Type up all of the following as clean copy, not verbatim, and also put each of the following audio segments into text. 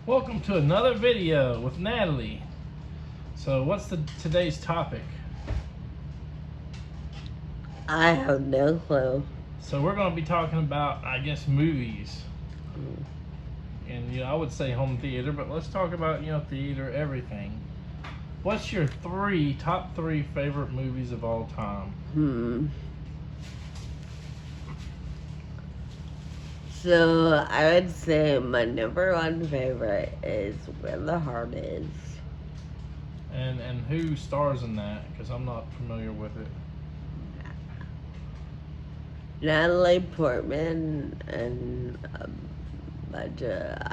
Welcome to another video with Natalie. So what's today's topic? I have no clue. So we're going to be talking about, I guess, movies. And I would say home theater, but let's talk about, theater, everything. What's your top three favorite movies of all time? So I would say my number one favorite is Where the Heart Is. And who stars in that? Because I'm not familiar with it. Natalie Portman and I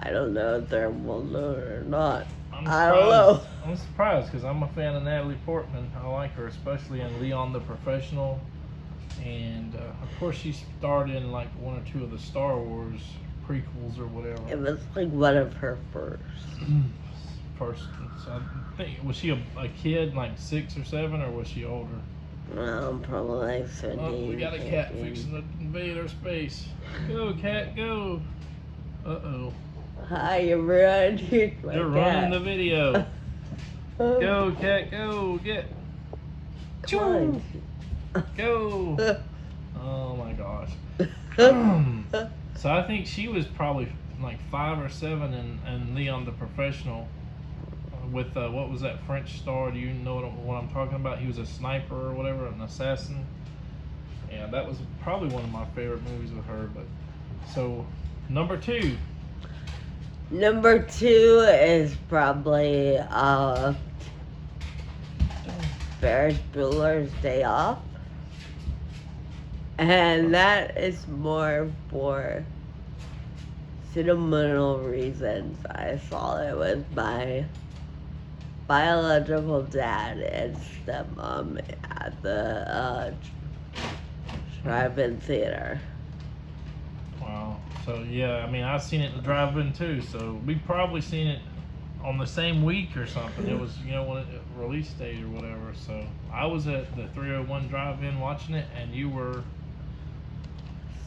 don't know if they're well known or not. I don't know. I'm surprised because I'm a fan of Natalie Portman. I like her, especially in Leon the Professional. And of course, she starred in like one or two of the Star Wars prequels or whatever. It was like one of her first. So I think, was she a kid, like 6 or 7, or was she older? Probably like 17. Oh, we got a cat fixing to invade our space. Go, cat, go. Uh-oh. Hi, everyone. They're running the video. Go, cat, go. Get. Come on. Go. Oh, my gosh. So I think she was probably like 5 or 7 in Leon the Professional. With what was that French star? Do you know what I'm talking about? He was a sniper or whatever, an assassin. Yeah, that was probably one of my favorite movies with her. But so number 2. Number 2 is probably Ferris Bueller's Day Off. And that is more for sentimental reasons. I saw it with my biological dad and stepmom at the drive-in theater. Wow. So yeah, I mean, I've seen it in the drive-in too. So we've probably seen it on the same week or something. It was, when it release date or whatever. So I was at the 301 drive-in watching it, and you were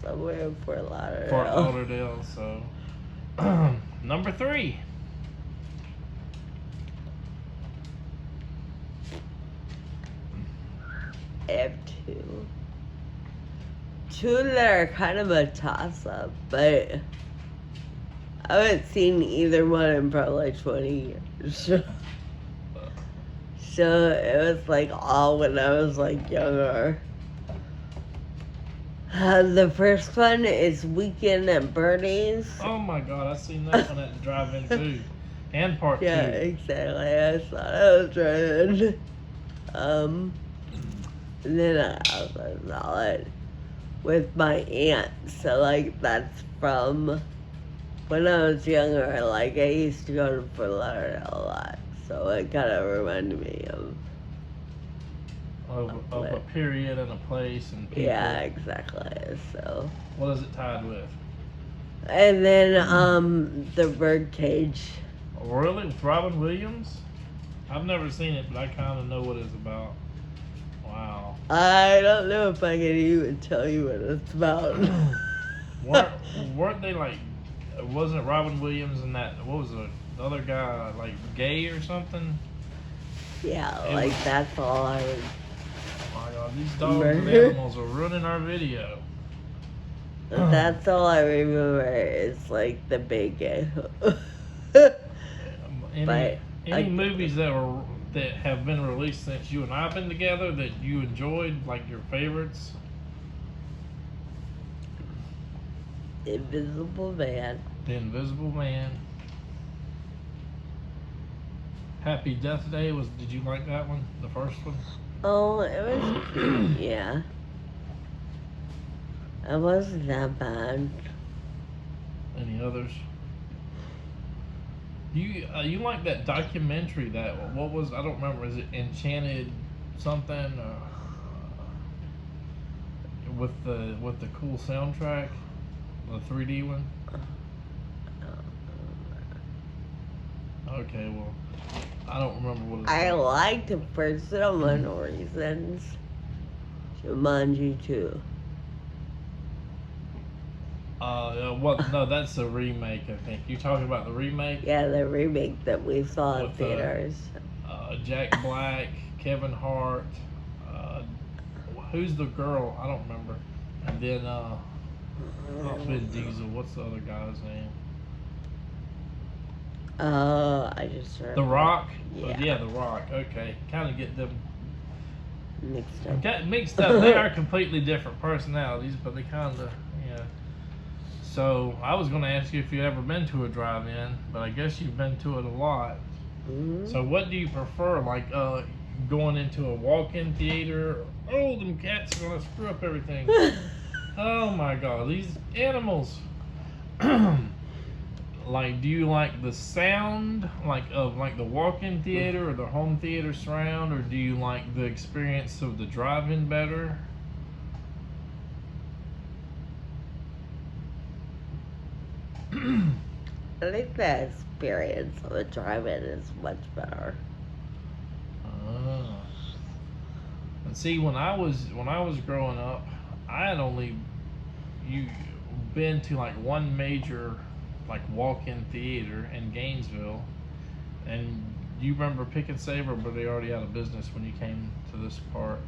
somewhere in Fort Lauderdale. Fort Lauderdale. So number 3. I have two that are kind of a toss-up, but I haven't seen either one in probably 20 years. So it was like all when I was like younger. The first one is Weekend at Bernie's. Oh my God, I've seen that one at the drive-in too, and part 2. Yeah, exactly. I thought I was driving. And then I also saw it with my aunt. So, like, that's from when I was younger. Like, I used to go to Fort Lauderdale a lot. So it kind of reminded me of a period and a place and people. Yeah, exactly. So. What is it tied with? And then the Birdcage. Oh, really? With Robin Williams? I've never seen it, but I kind of know what it's about. Wow. I don't know if I can even tell you what it's about. weren't they like, wasn't Robin Williams and that, what was the other guy, like gay or something? Yeah, like that's all I would. Oh my God, these dogs and animals are ruining our video. That's all I remember is like the big gay. Any movies that have been released since you and I have been together that you enjoyed, like your favorites? Invisible Man. The Invisible Man. Happy Death Day did you like that one? The first one? Oh, it was cute, yeah. It wasn't that bad. Any others? You like that documentary what was, I don't remember, is it Enchanted something with the cool soundtrack, the 3D one? Okay, well, I don't remember what it's I called. liked it for sentimental reasons. Jumanji 2. What? No, that's a remake. I think you talking about the remake Yeah, the remake that we saw in with theaters. Jack Black, Kevin Hart. Uh, who's the girl? I don't remember. And then not Vin Diesel. What's the other guy's name? I just The remember. Rock. Yeah. Yeah, The Rock. Okay, kind of get them Mixed up. got mixed up. They are completely different personalities, but they kind of yeah. So I was going to ask you if you've ever been to a drive-in, but I guess you've been to it a lot. Mm-hmm. So what do you prefer, like going into a walk-in theater? Oh, them cats are gonna screw up everything. Oh my God, these animals. Like, do you like the sound, like of like the walk-in theater or the home theater surround, or do you like the experience of the drive-in better? I think the experience of a drive-in is much better. Ah. And see, when I was growing up, I had only you been to like one major like walk-in theater in Gainesville, and you remember Pick and Save, or were they already out of business when you came to this part?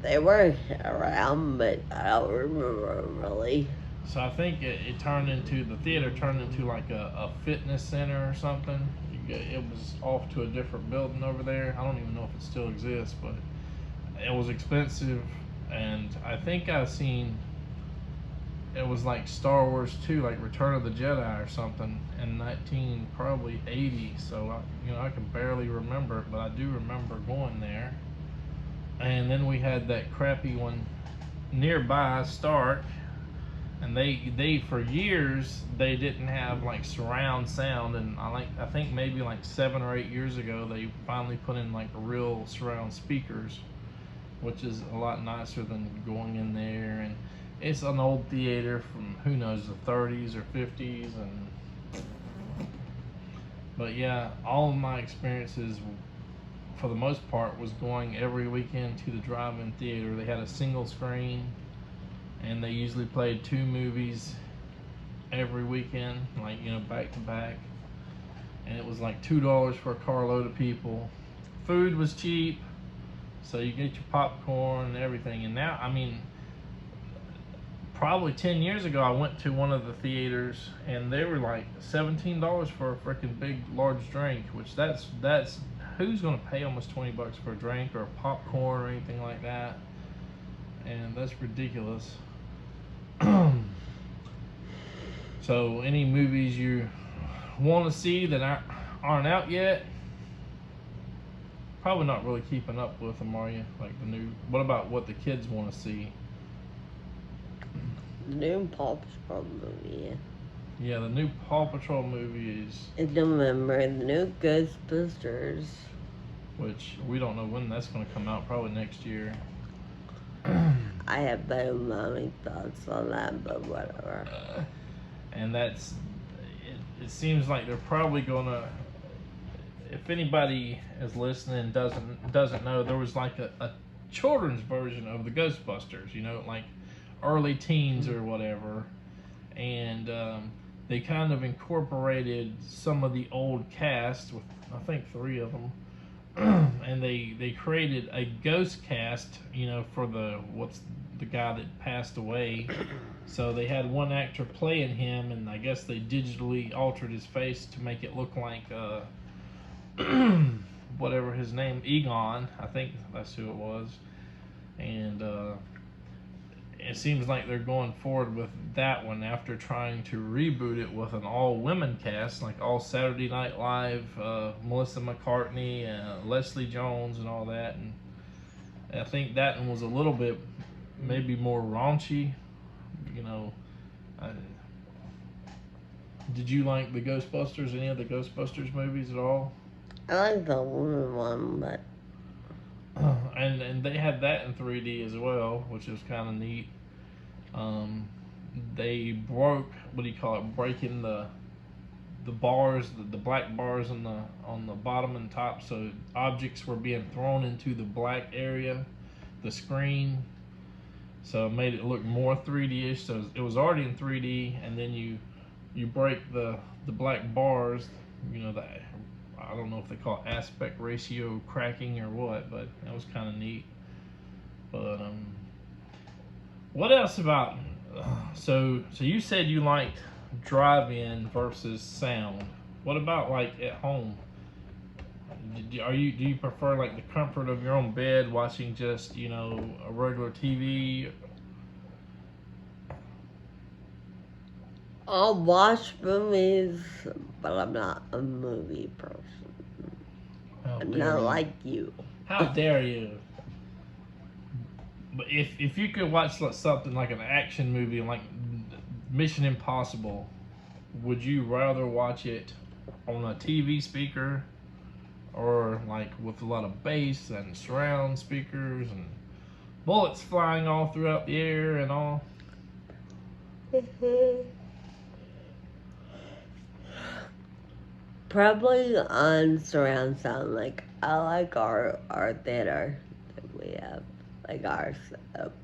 They were around, but I don't remember really. So I think it turned into the theater turned into like a fitness center or something. It was off to a different building over there. I don't even know if it still exists, but it was expensive, and I think I seen it was like Star Wars 2, like Return of the Jedi or something in 19 probably 80. So I can barely remember it, but I do remember going there. And then we had that crappy one nearby, Stark, and they for years they didn't have like surround sound, and I think maybe like 7 or 8 years ago they finally put in like real surround speakers, which is a lot nicer than going in there. And it's an old theater from who knows the 30s or 50s, and but yeah, all of my experiences for the most part was going every weekend to the drive-in theater. They had a single screen, and they usually played 2 movies every weekend, like back to back. And it was like $2 for a carload of people. Food was cheap, so you get your popcorn and everything. And now, I mean, probably 10 years ago, I went to one of the theaters, and they were like $17 for a freaking big, large drink. Which that's who's gonna pay almost $20 for a drink or a popcorn or anything like that? And that's ridiculous. So, any movies you want to see that aren't out yet? Probably not really keeping up with them, are you? Like the new. What about what the kids want to see? The new Paw Patrol movie. Yeah, the new Paw Patrol movie is. In November, the new Ghostbusters. Which we don't know when that's going to come out. Probably next year. I have no mommy thoughts on that, but whatever. And that's. It seems like they're probably going to. If anybody is listening doesn't know, there was like a children's version of the Ghostbusters, like early teens or whatever, and they kind of incorporated some of the old cast with I think 3 of them, and they created a ghost cast, for the guy that passed away. So they had one actor playing him, and I guess they digitally altered his face to make it look like whatever his name, Egon, I think that's who it was. And it seems like they're going forward with that one after trying to reboot it with an all-women cast, like all Saturday Night Live, Melissa McCartney, Leslie Jones, and all that. And I think that one was a little bit maybe more raunchy. Did you like the Ghostbusters, any of the Ghostbusters movies at all? I like the woman one, but and they had that in 3D as well, which is kind of neat. They broke, what do you call it? Breaking the bars, the black bars on the bottom and top, so objects were being thrown into the black area, the screen. so it made it look more 3D-ish. So it was already in 3D, and then you break the black bars. You know that, I don't know if they call it aspect ratio cracking or what, but that was kind of neat. But what else about? So you said you liked drive-in versus sound. What about like at home? Do you prefer like the comfort of your own bed, watching just a regular TV? I'll watch movies, but I'm not a movie person. How I'm dare not you? like you. How dare you? But if you could watch like something like an action movie like Mission Impossible, would you rather watch it on a TV speaker or like with a lot of bass and surround speakers and bullets flying all throughout the air and all? Probably on surround sound. Like I like our theater that we have, like our setup.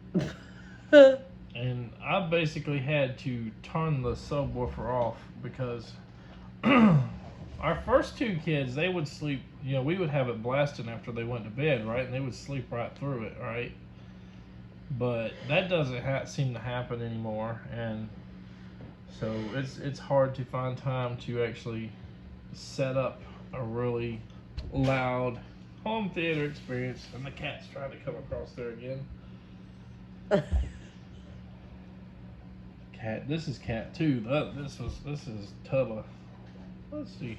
And I basically had to turn the subwoofer off because our first two kids, they would sleep, we would have it blasting after they went to bed, right? And they would sleep right through it, right? But that doesn't seem to happen anymore. And so it's hard to find time to actually set up a really loud home theater experience. And the cat's trying to come across there again. Cat, this is cat 2. This is Tubba. Let's see.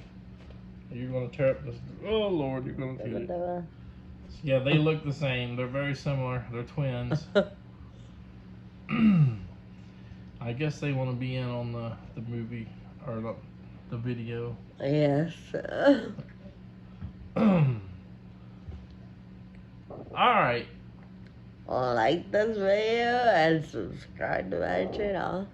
You're gonna tear up this. Oh Lord, you're gonna kill it. Yeah, they look the same. They're very similar. They're twins. I guess they want to be in on the movie or the video. Yes. Alright. Like this video and subscribe to my channel.